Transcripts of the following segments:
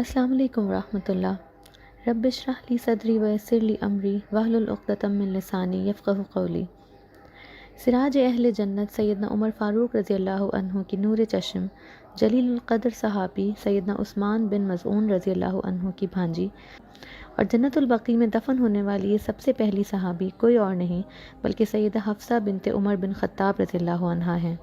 السلام علیکم ورحمۃ اللہ۔ رب اشرح لی صدری ویسر لی امری واحلل عقدۃ من لسانی یفقہوا قولی۔ سراج اہل جنت سیدنا عمر فاروق رضی اللہ عنہ کی نور چشم، جلیل القدر صحابی سیدنا عثمان بن مظعون رضی اللہ عنہ کی بھانجی اور جنت البقیع میں دفن ہونے والی یہ سب سے پہلی صحابی کوئی اور نہیں بلکہ سیدہ حفصہ بنت عمر بن خطاب رضی اللہ عنہ ہیں۔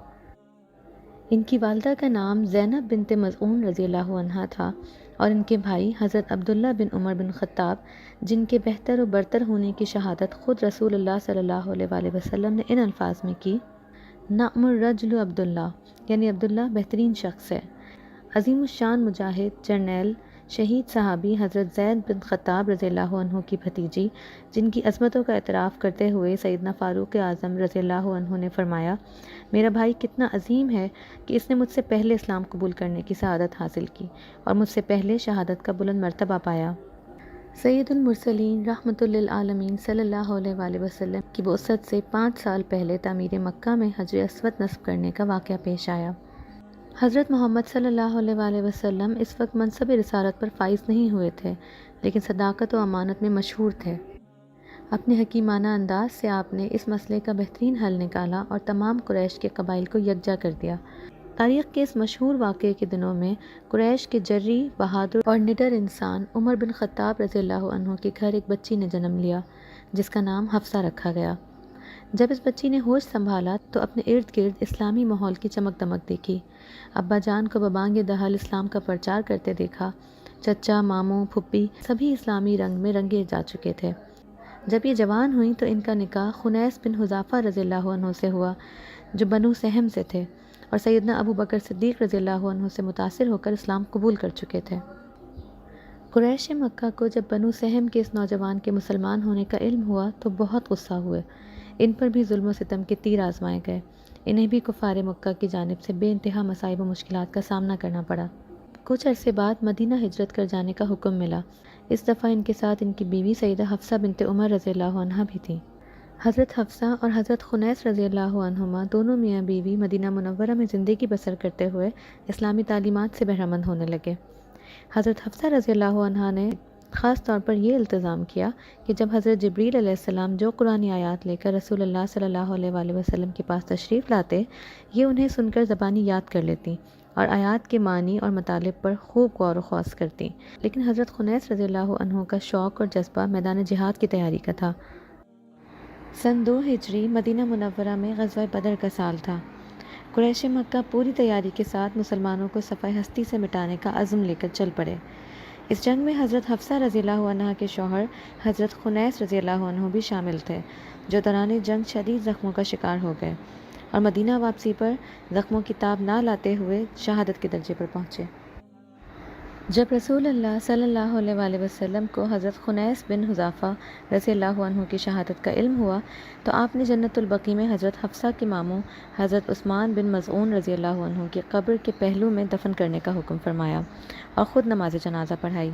ان کی والدہ کا نام زینب بنت مظعون رضی اللہ عنہ تھا اور ان کے بھائی حضرت عبداللہ بن عمر بن خطاب، جن کے بہتر و برتر ہونے کی شہادت خود رسول اللہ صلی اللہ علیہ وآلہ وسلم نے ان الفاظ میں کی: نعم الرجل عبداللہ، یعنی عبداللہ بہترین شخص ہے۔ عظیم الشان مجاہد، جرنیل، شہید صحابی حضرت زید بن خطاب رضی اللہ عنہ کی بھتیجی، جن کی عظمتوں کا اعتراف کرتے ہوئے سیدنا فاروق اعظم رضی اللہ عنہ نے فرمایا، میرا بھائی کتنا عظیم ہے کہ اس نے مجھ سے پہلے اسلام قبول کرنے کی سعادت حاصل کی اور مجھ سے پہلے شہادت کا بلند مرتبہ پایا۔ سید المرسلین رحمۃ للعالمین صلی اللہ علیہ وآلہ وسلم کی بعثت سے 5 سال پہلے تعمیر مکہ میں حجر اسود نصب کرنے کا واقعہ پیش آیا۔ حضرت محمد صلی اللہ علیہ وآلہ وسلم اس وقت منصب رسالت پر فائز نہیں ہوئے تھے، لیکن صداقت و امانت میں مشہور تھے۔ اپنے حکیمانہ انداز سے آپ نے اس مسئلے کا بہترین حل نکالا اور تمام قریش کے قبائل کو یکجا کر دیا۔ تاریخ کے اس مشہور واقعے کے دنوں میں قریش کے جری، بہادر اور نڈر انسان عمر بن خطاب رضی اللہ عنہ کے گھر ایک بچی نے جنم لیا جس کا نام حفصہ رکھا گیا۔ جب اس بچی نے ہوش سنبھالا تو اپنے ارد گرد اسلامی ماحول کی چمک دمک دیکھی۔ ابا جان کو ببانگ دہل اسلام کا پرچار کرتے دیکھا۔ چچا، ماموں، پھپھی سبھی اسلامی رنگ میں رنگے جا چکے تھے۔ جب یہ جوان ہوئیں تو ان کا نکاح خنیس بن حذافہ رضی اللہ عنہ سے ہوا، جو بنو سہم سے تھے اور سیدنا ابو بکر صدیق رضی اللہ عنہ سے متاثر ہو کر اسلام قبول کر چکے تھے۔ قریش مکہ کو جب بنو سہم کے اس نوجوان کے مسلمان ہونے کا علم ہوا تو بہت غصہ ہوئے۔ ان پر بھی ظلم و ستم کے تیر آزمائے گئے۔ انہیں بھی کفار مکہ کی جانب سے بے انتہا مصائب و مشکلات کا سامنا کرنا پڑا۔ کچھ عرصے بعد مدینہ ہجرت کر جانے کا حکم ملا۔ اس دفعہ ان کے ساتھ ان کی بیوی سیدہ حفصہ بنت عمر رضی اللہ عنہا بھی تھیں۔ حضرت حفصہ اور حضرت خنیس رضی اللہ عنہما دونوں میاں بیوی مدینہ منورہ میں زندگی بسر کرتے ہوئے اسلامی تعلیمات سے بہرہ مند ہونے لگے۔ حضرت حفصہ رضی اللہ عنہا نے خاص طور پر یہ التزام کیا کہ جب حضرت جبریل علیہ السلام جو قرآنی آیات لے کر رسول اللہ صلی اللہ علیہ وآلہ وسلم کے پاس تشریف لاتے، یہ انہیں سن کر زبانی یاد کر لیتی اور آیات کے معنی اور مطالب پر خوب غور و خوض کرتی۔ لیکن حضرت خنیس رضی اللہ عنہ کا شوق اور جذبہ میدان جہاد کی تیاری کا تھا۔ سن 2 ہجری مدینہ منورہ میں غزوہ بدر کا سال تھا۔ قریش مکہ پوری تیاری کے ساتھ مسلمانوں کو صفحہ ہستی سے مٹانے کا عزم لے کر چل پڑے۔ اس جنگ میں حضرت حفصہ رضی اللہ عنہ کے شوہر حضرت خنیس رضی اللہ عنہ بھی شامل تھے، جو دوران جنگ شدید زخموں کا شکار ہو گئے اور مدینہ واپسی پر زخموں کی تاب نہ لاتے ہوئے شہادت کے درجے پر پہنچے۔ جب رسول اللہ صلی اللہ علیہ وآلہ وسلم کو حضرت خنیس بن حذافہ رضی اللہ عنہ کی شہادت کا علم ہوا تو آپ نے جنت البقیع میں حضرت حفصہ کے ماموں حضرت عثمان بن مظعون رضی اللہ عنہ کی قبر کے پہلو میں دفن کرنے کا حکم فرمایا اور خود نماز جنازہ پڑھائی۔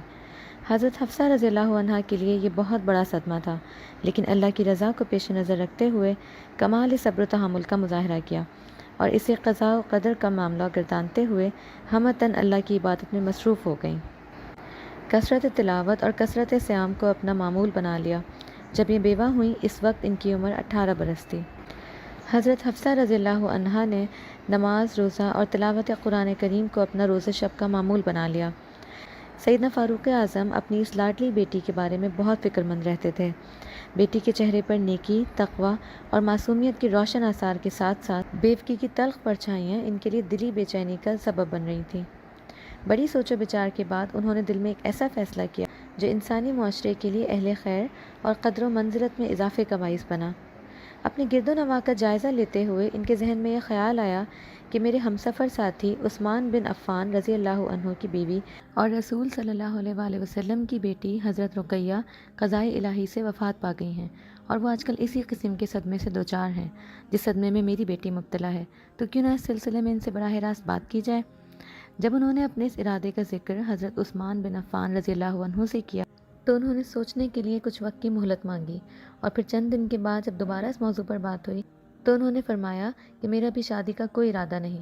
حضرت حفصہ رضی اللہ عنہ کے لیے یہ بہت بڑا صدمہ تھا، لیکن اللہ کی رضا کو پیش نظر رکھتے ہوئے کمال صبر و تحمل کا مظاہرہ کیا اور اسے قضاء و قدر کا معاملہ گردانتے ہوئے ہمتاً اللہ کی عبادت میں مصروف ہو گئیں۔ کثرت تلاوت اور کثرت صیام کو اپنا معمول بنا لیا۔ جب یہ بیوہ ہوئیں اس وقت ان کی عمر 18 برس تھی۔ حضرت حفصہ رضی اللہ عنہا نے نماز، روزہ اور تلاوت قرآن کریم کو اپنا روز شب کا معمول بنا لیا۔ سیدنا فاروق اعظم اپنی اس لاڈلی بیٹی کے بارے میں بہت فکر مند رہتے تھے۔ بیٹی کے چہرے پر نیکی، تقویٰ اور معصومیت کے روشن آثار کے ساتھ ساتھ بیوقی کی تلخ پرچھائیاں ان کے لیے دلی بے چینی کا سبب بن رہی تھیں۔ بڑی سوچ و بچار کے بعد انہوں نے دل میں ایک ایسا فیصلہ کیا جو انسانی معاشرے کے لیے اہل خیر اور قدر و منزلت میں اضافے کا باعث بنا۔ اپنے گرد و نواح کا جائزہ لیتے ہوئے ان کے ذہن میں یہ خیال آیا کہ میرے ہمسفر ساتھی عثمان بن عفان رضی اللہ عنہ کی بیوی اور رسول صلی اللہ علیہ وآلہ وسلم کی بیٹی حضرت رقیہ قضائے الہی سے وفات پا گئی ہیں اور وہ آج کل اسی قسم کے صدمے سے دوچار ہیں جس صدمے میں میری بیٹی مبتلا ہے، تو کیوں نہ اس سلسلے میں ان سے براہ راست بات کی جائے۔ جب انہوں نے اپنے اس ارادے کا ذکر حضرت عثمان بن عفان رضی اللہ عنہ سے کیا تو انہوں نے سوچنے کے لیے کچھ وقت کی مہلت مانگی اور پھر چند دن کے بعد جب دوبارہ اس موضوع پر بات ہوئی تو انہوں نے فرمایا کہ میرا بھی شادی کا کوئی ارادہ نہیں،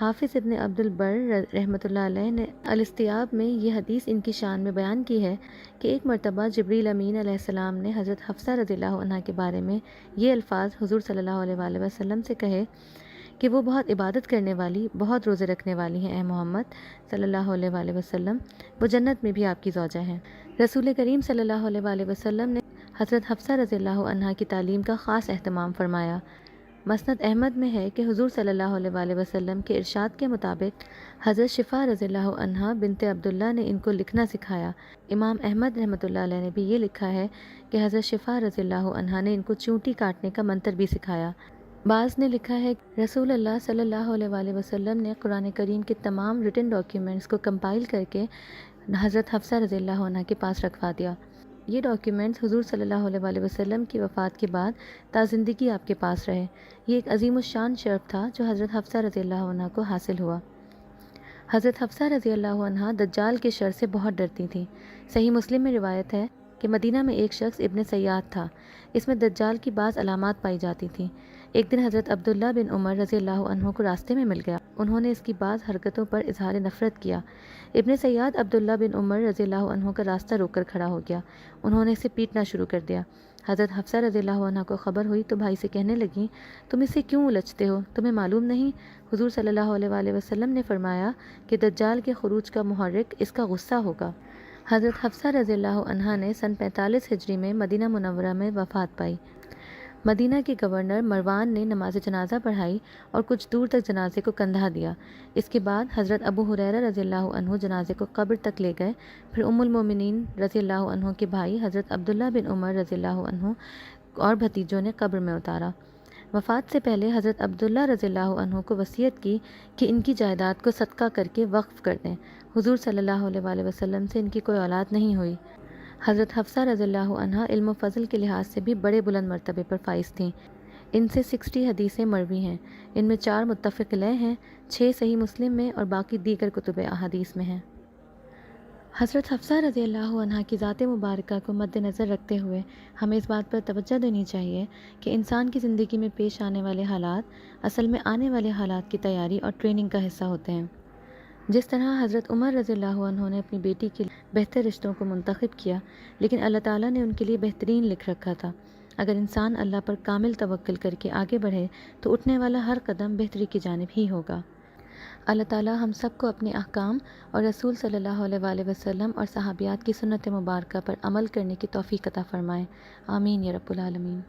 حافظ ابن عبد البر رحمۃ اللہ علیہ نے الاستیاب میں یہ حدیث ان کی شان میں بیان کی ہے کہ ایک مرتبہ جبریل امین علیہ السلام نے حضرت حفصہ رضی اللہ عنہ کے بارے میں یہ الفاظ حضور صلی اللہ علیہ وآلہ وسلم سے کہے کہ وہ بہت عبادت کرنے والی، بہت روزے رکھنے والی ہیں، اے محمد صلی اللہ علیہ وآلہ وسلم، وہ جنت میں بھی آپ کی زوجہ ہیں۔ رسول کریم صلی اللہ علیہ وآلہ وسلم نے حضرت حفصہ رضی اللہ عنہ کی تعلیم کا خاص اہتمام فرمایا۔ مسند احمد میں ہے کہ حضور صلی اللہ علیہ وآلہ وسلم کے ارشاد کے مطابق حضرت شفا رضی اللہ عنہا بنت عبداللہ نے ان کو لکھنا سکھایا۔ امام احمد رحمۃ اللہ علیہ نے بھی یہ لکھا ہے کہ حضرت شفا رضی اللہ عنہا نے ان کو چونٹی کاٹنے کا منتر بھی سکھایا۔ بعض نے لکھا ہے کہ رسول اللہ صلی اللہ علیہ وآلہ وسلم نے قرآن کریم کے تمام ریٹن ڈاکیومنٹس کو کمپائل کر کے حضرت حفصہ رضی اللہ عنہ کے پاس رکھوا دیا۔ یہ ڈاکیومنٹس حضور صلی اللہ علیہ وآلہ وسلم کی وفات کے بعد تا زندگی آپ کے پاس رہے۔ یہ ایک عظیم الشان شرف تھا جو حضرت حفصہ رضی اللہ عنہ کو حاصل ہوا۔ حضرت حفصہ رضی اللہ عنہ دجال کے شر سے بہت ڈرتی تھیں۔ صحیح مسلم میں روایت ہے کہ مدینہ میں ایک شخص ابن سیاد تھا، اس میں دجال کی بعض علامات پائی جاتی تھیں۔ ایک دن حضرت عبداللہ بن عمر رضی اللہ عنہ کو راستے میں مل گیا، انہوں نے اس کی بعض حرکتوں پر اظہار نفرت کیا۔ ابن سیاد عبداللہ بن عمر رضی اللہ عنہ کا راستہ روک کر کھڑا ہو گیا، انہوں نے اسے پیٹنا شروع کر دیا۔ حضرت حفصہ رضی اللہ عنہ کو خبر ہوئی تو بھائی سے کہنے لگیں، تم اسے کیوں الجھتے ہو؟ تمہیں معلوم نہیں حضور صلی اللہ علیہ وآلہ وسلم نے فرمایا کہ دجال کے خروج کا محرک اس کا غصہ ہوگا۔ حضرت حفصہ رضی اللہ عنہ نے سن 45 ہجری میں مدینہ منورہ میں وفات پائی۔ مدینہ کے گورنر مروان نے نماز جنازہ پڑھائی اور کچھ دور تک جنازے کو کندھا دیا۔ اس کے بعد حضرت ابو ہریرہ رضی اللہ عنہ جنازے کو قبر تک لے گئے، پھر ام المومنین رضی اللہ عنہ کے بھائی حضرت عبداللہ بن عمر رضی اللہ عنہ اور بھتیجوں نے قبر میں اتارا۔ وفات سے پہلے حضرت عبداللہ رضی اللہ عنہ کو وصیت کی کہ ان کی جائیداد کو صدقہ کر کے وقف کر دیں۔ حضور صلی اللہ علیہ وآلہ وسلم سے ان کی کوئی اولاد نہیں ہوئی۔ حضرت حفصہ رضی اللہ عنہا علم و فضل کے لحاظ سے بھی بڑے بلند مرتبے پر فائز تھیں۔ ان سے 60 حدیثیں مروی ہیں، ان میں 4 متفق علیہ ہیں، 6 صحیح مسلم میں اور باقی دیگر کتب احادیث میں ہیں۔ حضرت حفصہ رضی اللہ عنہا کی ذات مبارکہ کو مد نظر رکھتے ہوئے ہمیں اس بات پر توجہ دینی چاہیے کہ انسان کی زندگی میں پیش آنے والے حالات اصل میں آنے والے حالات کی تیاری اور ٹریننگ کا حصہ ہوتے ہیں۔ جس طرح حضرت عمر رضی اللہ عنہ نے اپنی بیٹی کے بہتر رشتوں کو منتخب کیا، لیکن اللہ تعالیٰ نے ان کے لیے بہترین لکھ رکھا تھا۔ اگر انسان اللہ پر کامل توکل کر کے آگے بڑھے تو اٹھنے والا ہر قدم بہتری کی جانب ہی ہوگا۔ اللہ تعالیٰ ہم سب کو اپنے احکام اور رسول صلی اللہ علیہ وآلہ وسلم اور صحابیات کی سنت مبارکہ پر عمل کرنے کی توفیق عطا فرمائے۔ آمین یا رب العالمین۔